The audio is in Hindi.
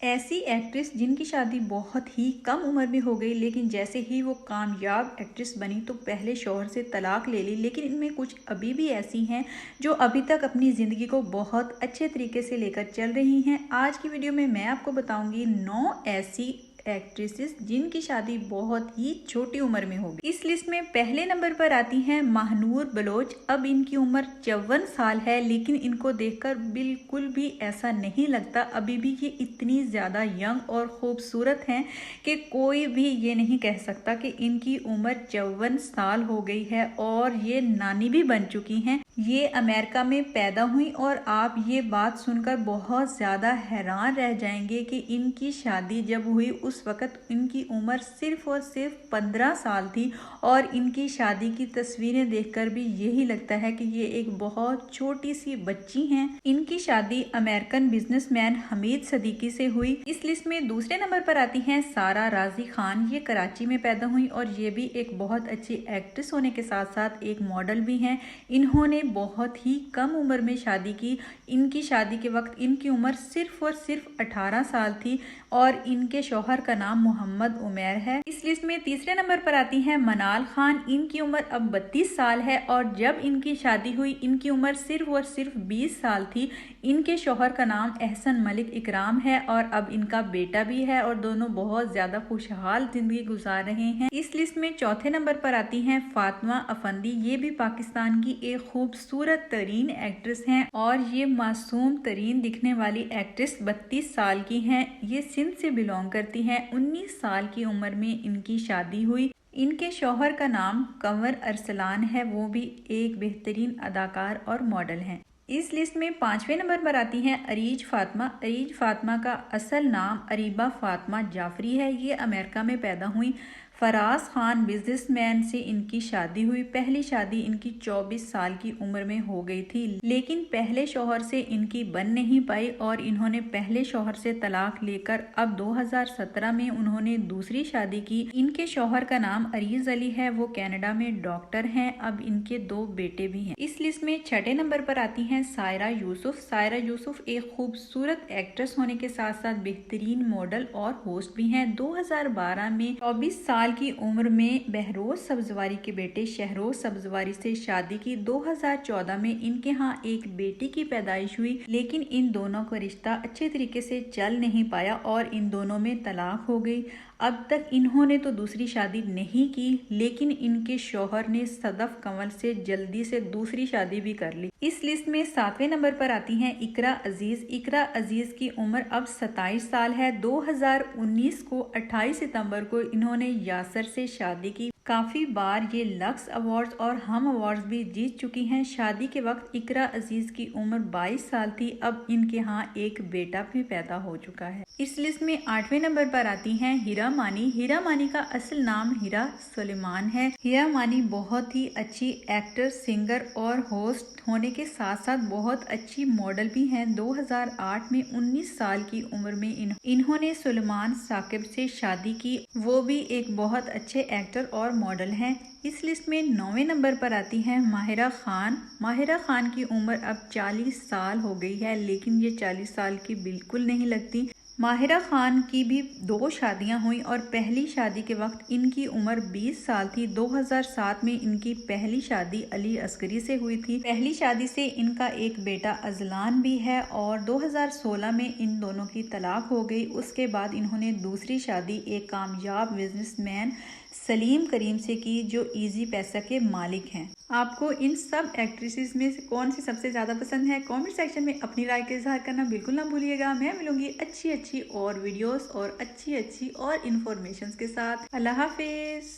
ऐसी एक्ट्रेस जिनकी शादी बहुत ही कम उम्र में हो गई, लेकिन जैसे ही वो कामयाब एक्ट्रेस बनी तो पहले शौहर से तलाक ले ली। लेकिन इनमें कुछ अभी भी ऐसी हैं जो अभी तक अपनी ज़िंदगी को बहुत अच्छे तरीके से लेकर चल रही हैं। आज की वीडियो में मैं आपको बताऊंगी 9 ऐसी एक्ट्रेसेस जिनकी शादी बहुत ही छोटी उम्र में हो गई। इस लिस्ट में पहले नंबर पर आती हैं महानूर बलोच। अब इनकी उम्र 54 साल है, लेकिन इनको देखकर बिल्कुल भी ऐसा नहीं लगता। अभी भी ये इतनी ज़्यादा यंग और खूबसूरत हैं कि कोई भी ये नहीं कह सकता कि इनकी उम्र 54 साल हो गई है। और ये नानी भी बन चुकी हैं। ये अमेरिका में पैदा हुई और आप ये बात सुनकर बहुत ज़्यादा हैरान रह जाएंगे कि इनकी शादी जब हुई उस वक़्त इनकी उम्र सिर्फ और सिर्फ 15 साल थी। और इनकी शादी की तस्वीरें देखकर भी यही लगता है कि ये एक बहुत छोटी सी बच्ची हैं। इनकी शादी अमेरिकन बिजनेसमैन हमीद सदीकी से हुई। इस लिस्ट में दूसरे नंबर पर आती हैं सारा राजी खान। ये कराची में पैदा हुई और ये भी एक बहुत अच्छी एक्ट्रेस होने के साथ साथ एक मॉडल भी हैं। इन्होंने बहुत ही कम उम्र में शादी की। इनकी शादी के वक्त इनकी उम्र सिर्फ और सिर्फ 18 साल थी और इनके शौहर का नाम मोहम्मद उमैर है। इस लिस्ट में तीसरे नंबर पर आती हैं मनाल खान। इनकी उम्र अब 32 साल है और जब इनकी शादी हुई इनकी उम्र सिर्फ और सिर्फ 20 साल थी। इनके शौहर का नाम एहसन मलिक इकराम है और अब इनका बेटा भी है और दोनों बहुत ज्यादा खुशहाल जिंदगी गुजार रहे हैं। इस लिस्ट में चौथे नंबर पर आती हैं फातिमा अफंदी। ये भी पाकिस्तान की एक खूबसूरत तरीन एक्ट्रेस हैं और ये मासूम तरीन दिखने वाली एक्ट्रेस 32 साल की हैं। ये सिंध से बिलोंग करती हैं। 19 साल की उम्र में इनकी शादी हुई। इनके शौहर का नाम कंवर अरसलान है, वो भी एक बेहतरीन अदाकार और मॉडल हैं। इस लिस्ट में पांचवें नंबर पर आती हैं अरीज फातिमा। अरीज फातिमा का असल नाम अरीबा फातिमा जाफरी है। ये अमेरिका में पैदा हुई। फराज खान बिजनेसमैन से इनकी शादी हुई। पहली शादी इनकी 24 साल की उम्र में हो गई थी, लेकिन पहले शौहर से इनकी बन नहीं पाई और इन्होंने पहले शौहर से तलाक लेकर अब 2017 में उन्होंने दूसरी शादी की। इनके शौहर का नाम अरीज अली है, वो कनाडा में डॉक्टर हैं। अब इनके 2 बेटे भी हैं। इस लिस्ट में छठे नंबर पर आती हैं सायरा यूसुफ। सायरा यूसुफ एक खूबसूरत एक्ट्रेस होने के साथ साथ बेहतरीन मॉडल और होस्ट भी हैं। 2012 में 24 साल की उम्र में बहरोज सब्जवारी के बेटे शहरोज सब्जवारी से शादी की। 2014 में इनके यहाँ एक बेटी की पैदाइश हुई, लेकिन इन दोनों का रिश्ता अच्छे तरीके से चल नहीं पाया और इन दोनों में तलाक हो गई। अब तक इन्होंने तो दूसरी शादी नहीं की, लेकिन इनके शौहर ने सदफ कंवल से जल्दी से दूसरी शादी भी कर ली। इस लिस्ट में सातवें नंबर पर आती हैं इकरा अजीज। इकरा अजीज की उम्र अब 27 साल है। 2019 को 28 सितंबर को इन्होंने यासर से शादी की। काफी बार ये लक्स अवार्ड्स और हम अवार्ड्स भी जीत चुकी हैं। शादी के वक्त इकरा अजीज की उम्र 22 साल थी। अब इनके यहाँ एक बेटा भी पैदा हो चुका है। इस लिस्ट में 8वें नंबर पर आती हैं हीरा मानी। हीरा मानी का असल नाम हीरा सुलेमान है। हीरा मानी बहुत ही अच्छी एक्टर, सिंगर और होस्ट होने के साथ साथ बहुत अच्छी मॉडल भी हैं। 2008 में 19 साल की उम्र में इन्होंने सुलेमान साकिब से शादी की। वो भी एक बहुत अच्छे एक्टर और मॉडल हैं। इस लिस्ट में 9वें नंबर पर आती हैं माहिरा खान। माहिरा खान की उम्र अब 40 साल हो गई है, लेकिन ये 40 साल की बिल्कुल नहीं लगती। माहिरा खान की भी 2 शादियां हुई और पहली शादी के वक्त इनकी उम्र 20 साल थी। 2007 में इनकी पहली शादी अली अस्करी से हुई थी। पहली शादी से इनका एक बेटा अजलान भी है और 2016 में इन दोनों की तलाक हो गई। उसके बाद इन्होंने दूसरी शादी एक कामयाब बिजनेसमैन सलीम करीम से की, जो इजी पैसा के मालिक हैं। आपको इन सब एक्ट्रेसेस में से कौन सी सबसे ज़्यादा पसंद है? कमेंट सेक्शन में अपनी राय का इजहार करना बिल्कुल ना भूलिएगा। मैं मिलूंगी अच्छी अच्छी और वीडियोस और अच्छी अच्छी और इन्फॉर्मेशन के साथ। अल्लाह हाफिज।